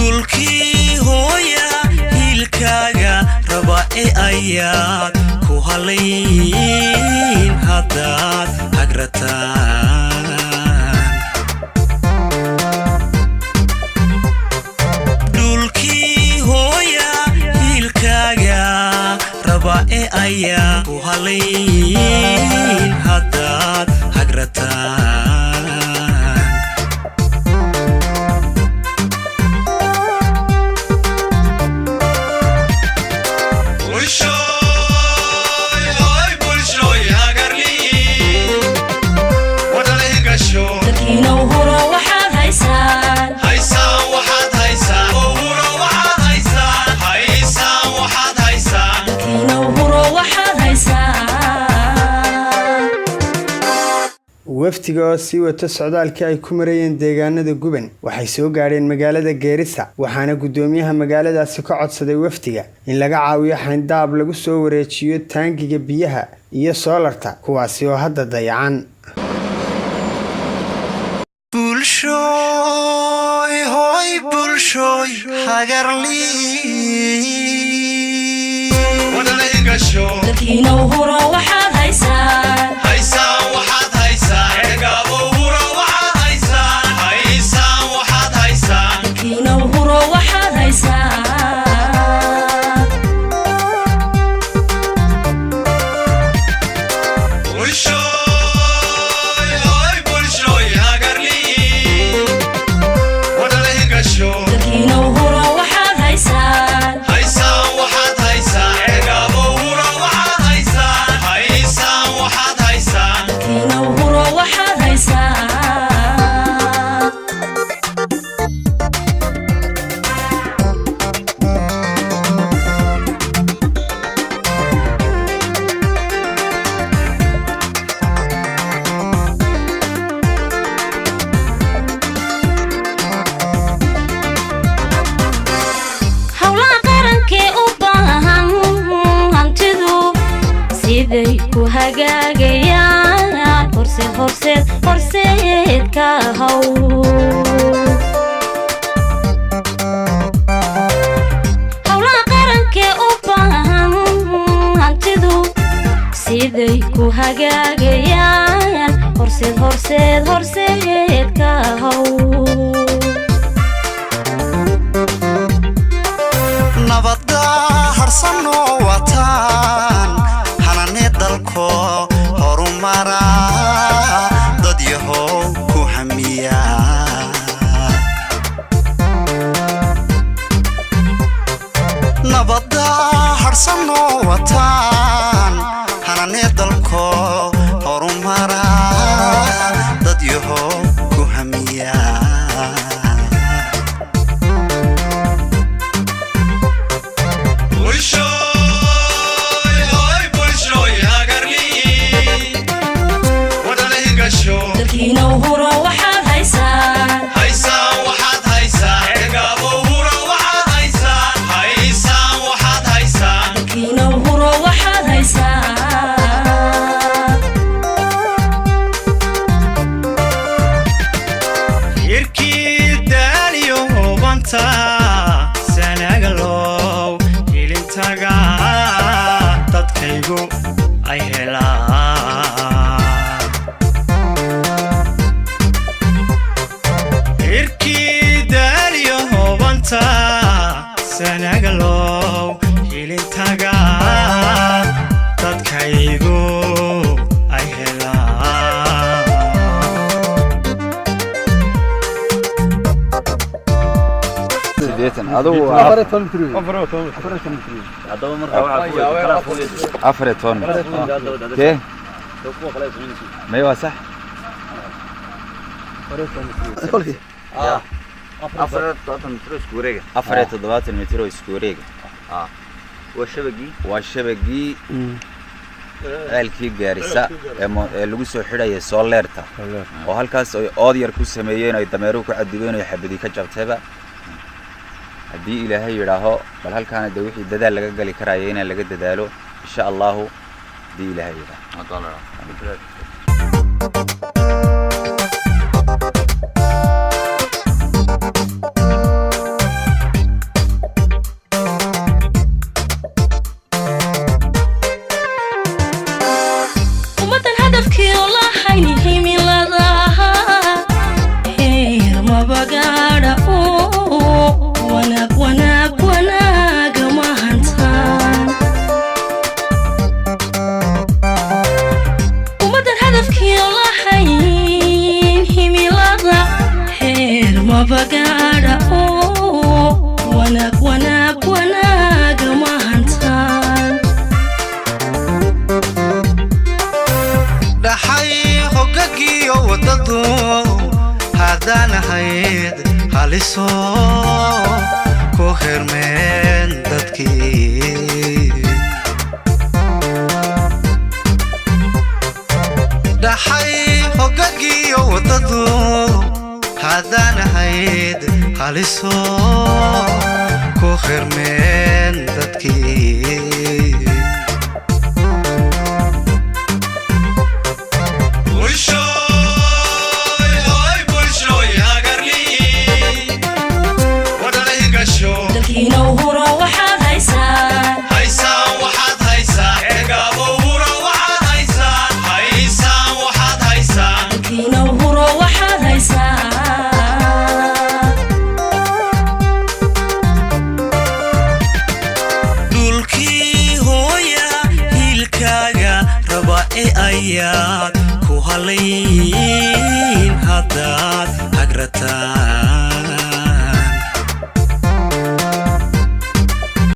dhulkii hooya hilkaaga raba ayaad ku halayn haddaad hagrataan dhulkii hooya hilkaaga raba ayaad ku halayn haddaad hagrataan waftiga oo sii wata socdaalkii ay ku marayeen deegaanada Guban waxay soo gaareen magaalada Geerisa waxaana gudoomiyaha magaaladaasi ka codsaday waftiga in laga caawiyo xayndaab lagu soo wareejiyo taangiga biyaha iyo soolarta kuwaasi oo hadda dayacan bulshoy hagarli wadana igasho dadkiina horo waxaad haysaan waxaad haysaan eegabo horo waxaad haysaan waxaad haysaan dadkiina horo waxaad haysaan bulshoy hagarli wadana igasho dadkiina horo waxaad haysaan waxaad haysaan eegabo horo waxaad haysaan waxaad haysaan dadkiina horo waxaad haysaan hagaagayaan horseed ka haw hawlaha qarankee u baahan hantidu siday ku hagaagayaan horseed ka haw nabadda harsano wataan dalko horumara dad yahow ku hamiya nabadda harsano wataan hanane dalko horumara dad yahow ku hamiya dadkiina horo waxaad haysaan waxaad haysaan eegabo horo waxaad haysaan waxaad haysaan dadkiina horo waxaad haysaan hirkii daaliyo hubanta sanagalow hilintaga dadkaygu ay helaan sanagalow hilintaga dadkaygu ay helaan sideetan adigu afar ton kee may waa sax afar متر isku wareega waa shabagii ceelkii Gaarisa ee lagu soo xidhay sooleerta oo halkaas ay ood yar ku sameeyeen ay dameeruhu ku cadibeen oo xabadii ka jabtayba hadii ilaahay yiraaho bal halkaan wixii dadaal laga gali karayo in laga dadaalo insha Allah hadii ilaahay yiraaho hadha oo wanaag wanaag wanaaga ma hantaan dhaxay hogagiyo wadadu haddaan ahayd haliso ku hermeen dadkii dhaxay hogagiyo wadadu haddaan ahayd haliso ku hermeen dadkii dalkiina hura waxaad haysaan haysaan waxaad haysaan ceergaabo hura waxaad haysaan haysaan waxaad haysaan dalkiina hura waxaad haysaan dhulkii hooya hiilkaaga raba ee ayaad ku halayn haddaad hagrataan